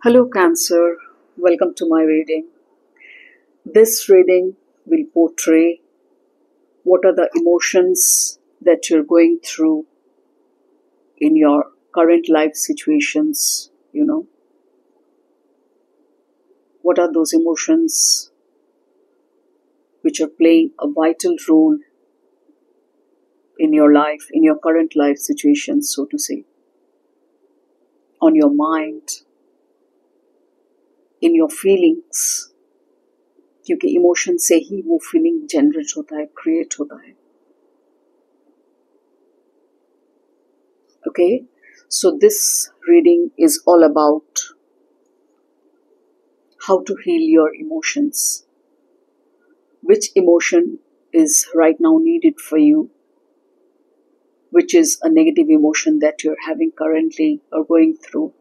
Hello, Cancer. Welcome to my reading. This reading will portray what are the emotions that you're going through in your current life situations. What are those emotions which are playing a vital role in your life, in your current life situations, so to say, on your mind, in your feelings. क्योंकि emotion से ही वो feeling generate होता है, create होता है. Okay, so this reading is all about how to heal your emotions. Which emotion is right now needed for you? Which is a negative emotion that you're having currently or going through?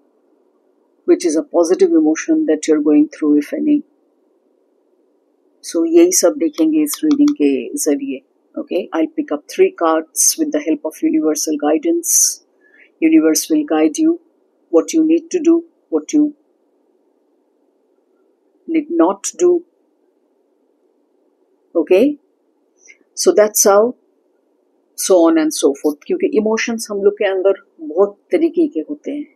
Which is a positive emotion that you're going through, if any? So यही सब देखेंगे इस reading के जरिए. Okay, I'll pick up 3 cards with the help of universal guidance. Universe will guide you what you need to do, what you need not do. Okay, so that's how, so on and so forth. क्योंकि emotions हम लोग के अंदर बहुत तरीके के होते हैं.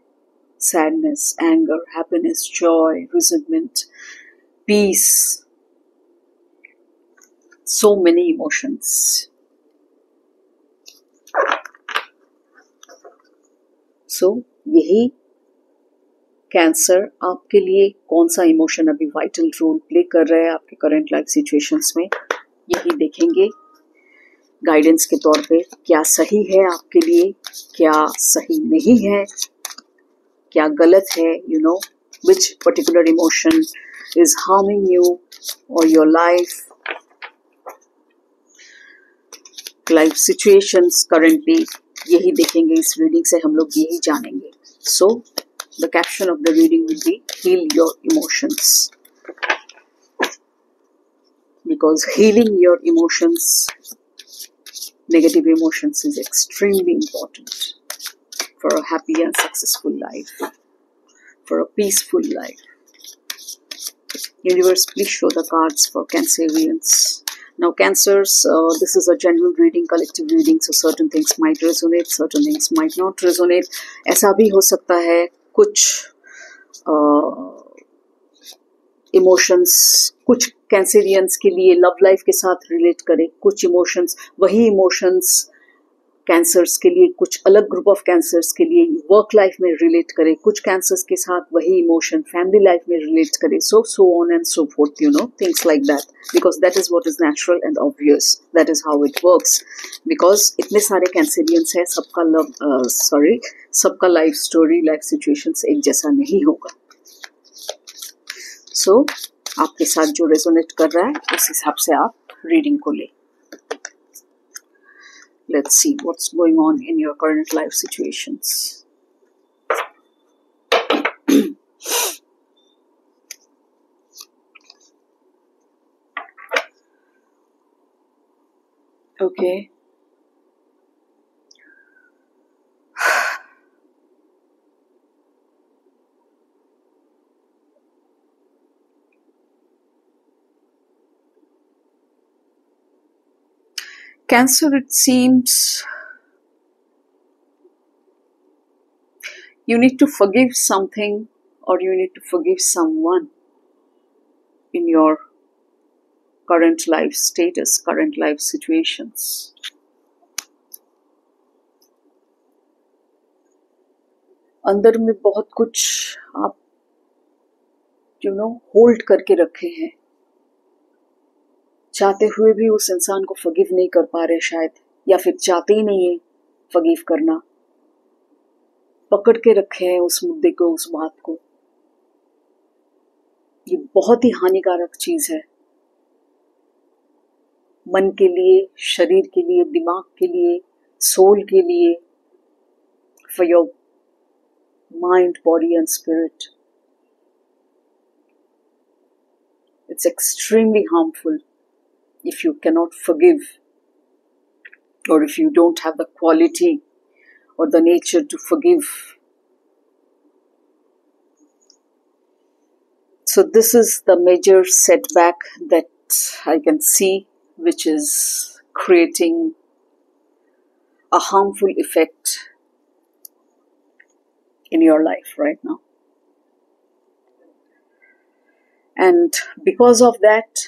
Sadness, anger, happiness, joy, resentment, peace. So many emotions. So यही कैंसर आपके लिए कौन सा इमोशन अभी वाइटल रोल प्ले कर रहा है आपके करंट लाइफ सिचुएशंस में, यही देखेंगे गाइडेंस के तौर पे. क्या सही है आपके लिए, क्या सही नहीं है, क्या गलत है, which particular emotion is harming you or your life situations currently. यही देखेंगे इस रीडिंग से, हम लोग यही जानेंगे. So the caption of the reading will be heal your emotions, because healing your emotions, negative emotions, is extremely important for a happy and successful life, for a peaceful life. Universe, please show the cards for Cancerians. Now Cancers, this is a general reading, collective reading, so certain things might resonate, certain things might not resonate. ऐसा भी हो सकता है कुछ emotions कुछ Cancerians के लिए love life के साथ रिलेट करे, कुछ इमोशंस वही इमोशंस कैंसर्स के लिए, कुछ अलग ग्रुप ऑफ कैंसर्स के लिए वर्क लाइफ में रिलेट करे, कुछ कैंसर्स के साथ वही इमोशन फैमिली लाइफ में रिलेट करे. So on and so fourth, things like that, because that is what is natural and obvious. That is how it works, because इतने सारे कैंसेरियंस है, सबका लाइफ स्टोरी, लाइफ सिचुएशंस एक जैसा नहीं होगा. सो आपके साथ जो रेजोनेट कर रहा है उस हिसाब से आप रीडिंग को ले. Let's see what's going on in your current life situations. Okay. Cancer, it seems you need to forgive something or you need to forgive someone in your current life status, current life situations. अंदर में बहुत कुछ आप hold करके रखे हैं, चाहते हुए भी उस इंसान को फॉरगिव नहीं कर पा रहे शायद, या फिर चाहते ही नहीं है फॉरगिव करना, पकड़ के रखे हैं उस मुद्दे को, उस बात को. ये बहुत ही हानिकारक चीज है मन के लिए, शरीर के लिए, दिमाग के लिए, सोल के लिए, for your mind, body and spirit. It's extremely harmful if you cannot forgive, or if you don't have the quality or the nature to forgive. So this is the major setback that I can see, which is creating a harmful effect in your life right now. And because of that,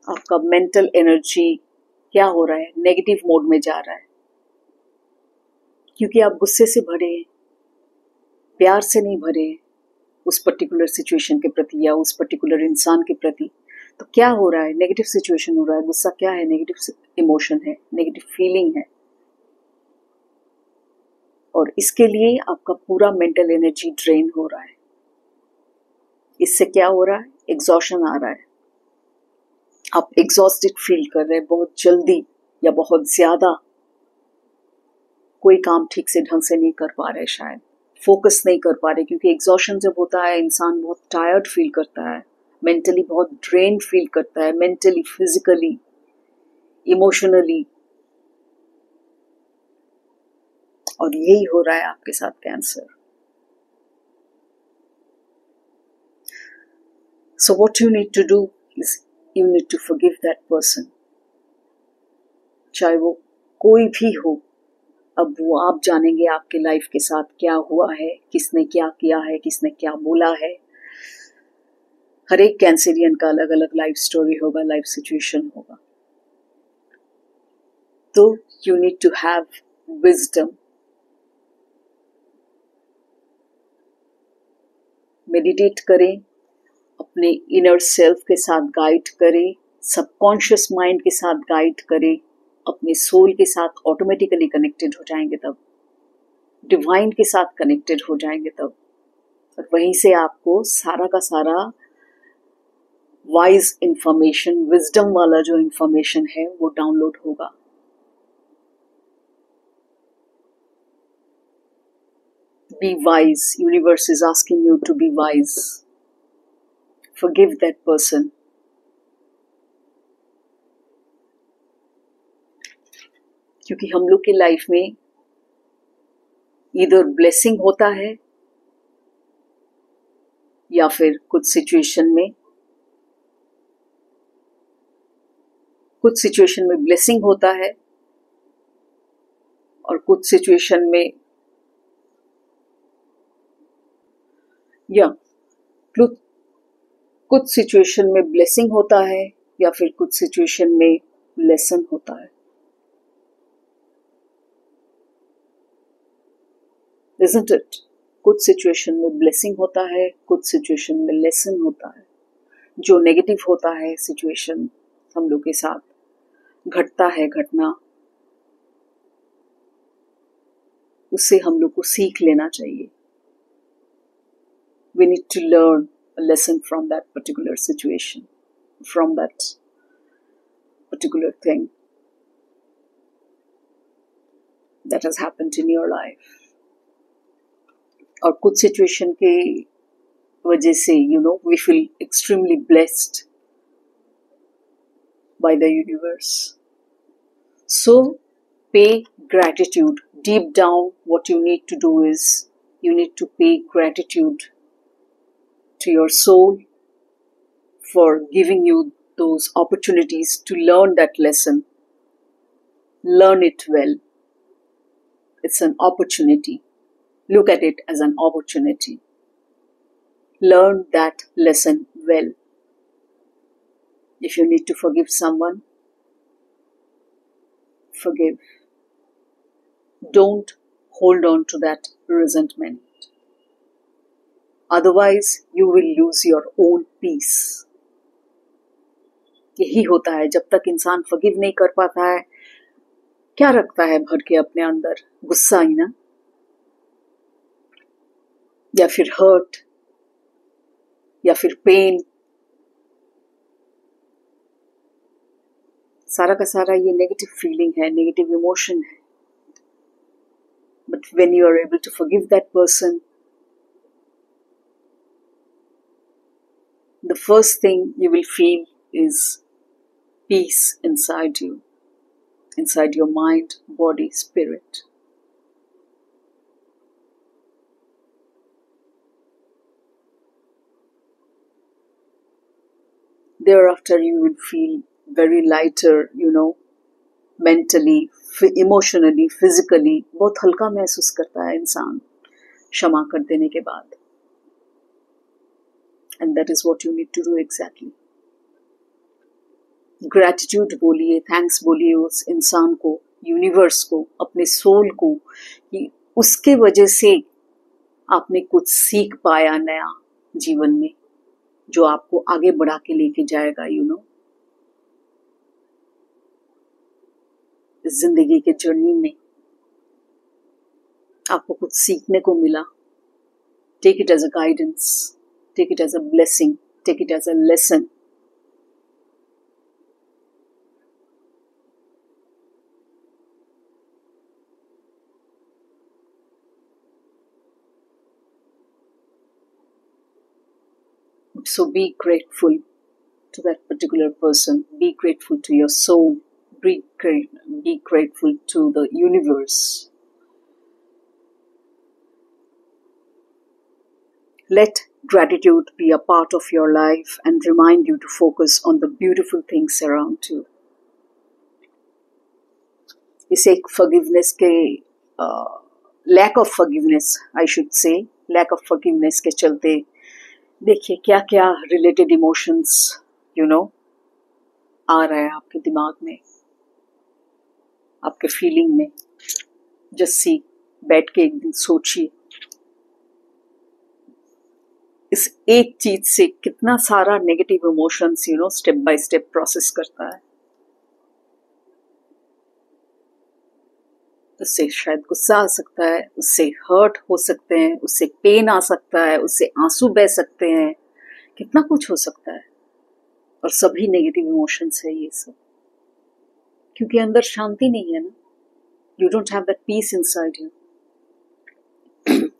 आपका mental energy क्या हो रहा है, negative mode में जा रहा है, क्योंकि आप गुस्से से भरे हैं, प्यार से नहीं भरे हैं उस पर्टिकुलर सिचुएशन के प्रति या उस पर्टिकुलर इंसान के प्रति. तो क्या हो रहा है, नेगेटिव सिचुएशन हो रहा है. गुस्सा क्या है, नेगेटिव इमोशन है, नेगेटिव फीलिंग है. और इसके लिए आपका पूरा मेंटल एनर्जी ड्रेन हो रहा है. इससे क्या हो रहा है, एग्जॉशन आ रहा है. आप एग्जॉस्टेड फील कर रहे हैं बहुत जल्दी या बहुत ज्यादा. कोई काम ठीक से ढंग से नहीं कर पा रहे, शायद फोकस नहीं कर पा रहे, क्योंकि एग्जॉशन जब होता है इंसान बहुत टायर्ड फील करता है, मेंटली बहुत ड्रेन फील करता है, मेंटली, फिजिकली, इमोशनली. और यही हो रहा है आपके साथ cancer. So what you need to do is you need to forgive that person. चाहे वो कोई भी हो. अब वो आप जानेंगे आपके लाइफ के साथ क्या हुआ है, किसने क्या किया है, किसने क्या बोला है. हर एक कैंसरियन का अलग अलग लाइफ स्टोरी होगा, लाइफ सिचुएशन होगा. तो you need to have wisdom. Meditate करें, अपने इनर सेल्फ के साथ गाइड करें, सबकॉन्शियस माइंड के साथ गाइड करें, अपने सोल के साथ ऑटोमेटिकली कनेक्टेड हो जाएंगे तब, डिवाइन के साथ कनेक्टेड हो जाएंगे तब. और वहीं से आपको सारा का सारा वाइज इंफॉर्मेशन, विजडम वाला जो इंफॉर्मेशन है वो डाउनलोड होगा. Be wise. Universe is asking you to be wise. Forgive that person. क्योंकि हम लोग की लाइफ में इधर ब्लेसिंग होता है या फिर कुछ सिचुएशन में ब्लेसिंग होता है और कुछ सिचुएशन में या कुछ सिचुएशन में ब्लेसिंग होता है या फिर कुछ सिचुएशन में लेसन होता है. Isn't it? कुछ सिचुएशन में ब्लेसिंग होता है, कुछ सिचुएशन में लेसन होता है. जो नेगेटिव होता है सिचुएशन हम लोग के साथ घटता है, घटना, उससे हम लोग को सीख लेना चाहिए. We need to learn a lesson from that particular situation, from that particular thing that has happened in your life. और कुछ सिचुएशन के वजह से we feel extremely blessed by the universe. So pay gratitude. Deep down, what you need to do is you need to pay gratitude to your soul for giving you those opportunities to learn that lesson. Learn it well. It's an opportunity. Look at it as an opportunity. Learn that lesson well. If you need to forgive someone, forgive. Don't hold on to that resentment. Otherwise, you will lose your own peace. यही होता है जब तक इंसान forgive नहीं कर पाता है. क्या रखता है भर के अपने अंदर? गुस्सा ही ना, या फिर हर्ट, या फिर पेन. सारा का सारा ये नेगेटिव फीलिंग है, नेगेटिव इमोशन है. But when you are able to forgive that person, the first thing you will feel is peace inside you, inside your mind, body, spirit. thereafter you will feel very lighter, mentally, emotionally, physically बहुत हल्का महसूस करता है इंसान क्षमा कर देने के बाद. And that is what you need to do exactly. Gratitude बोलिए, थैंक्स बोलिए उस इंसान को, यूनिवर्स को, अपने सोल को, कि उसके वजह से आपने कुछ सीख पाया नया जीवन में, जो आपको आगे बढ़ा के लेके जाएगा. इस जिंदगी के जर्नी में आपको कुछ सीखने को मिला. Take it as a guidance, take it as a blessing, take it as a lesson. So be grateful to that particular person. Be grateful to your soul. Be grateful to the universe. Let gratitude be a part of your life and remind you to focus on the beautiful things around you. इसे एक forgiveness के lack of forgiveness, I should say, lack of forgiveness के चलते देखिए क्या क्या related emotions आ रहा है आपके दिमाग में, आपके फीलिंग में. जस्ट सी, बैठ के एक दिन सोचिए इस एक चीज से कितना सारा negative emotions step by step process करता है. उससे शायद गुस्सा आ सकता है, उससे हर्ट हो सकते हैं, उससे पेन आ सकता है, उससे आंसू बह सकते हैं, कितना कुछ हो सकता है. और सभी नेगेटिव इमोशंस है ये सब, क्योंकि अंदर शांति नहीं है ना. You don't have that peace inside you.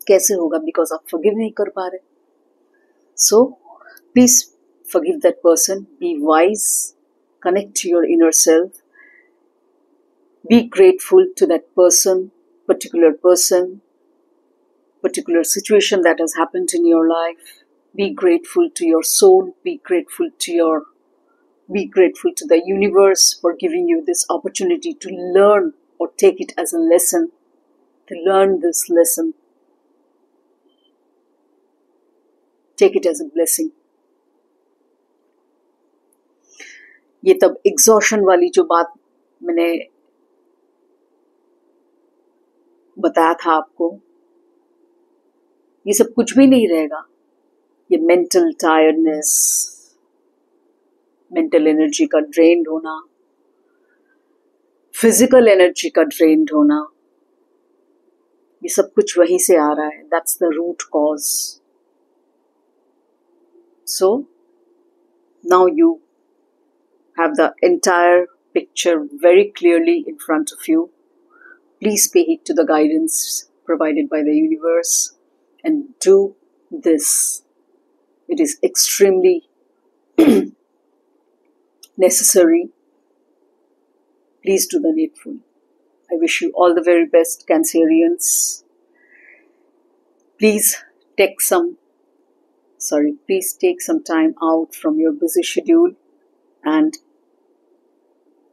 कैसे होगा? बिकॉज आप फॉरगिव नहीं कर पा रहे. So please forgive that person. Be wise, connect to your inner self. Be grateful to that person, particular situation that has happened in your life. Be grateful to your soul. Be grateful to the universe for giving you this opportunity to learn, or take it as a lesson, to learn this lesson. Take it as a blessing. ये तब exhaustion वाली जो बात मैंने बताया था आपको, ये सब कुछ भी नहीं रहेगा. ये मेंटल टायर्डनेस, मेंटल एनर्जी का ड्रेन्ड होना, फिजिकल एनर्जी का ड्रेन्ड होना, ये सब कुछ वहीं से आ रहा है. That's the root cause. So now you have the entire picture very clearly in front of you. Please pay heed to the guidance provided by the universe and do this. It is extremely necessary. Please do the needful. I wish you all the very best, Cancerians. Please take some time out from your busy schedule and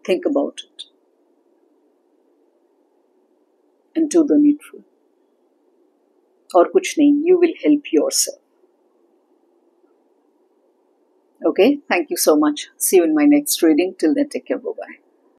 think about it. And do the needful. और कुछ नहीं, you will help yourself. Okay, thank you so much. See you in my next reading. Till then, take care. Bye-bye.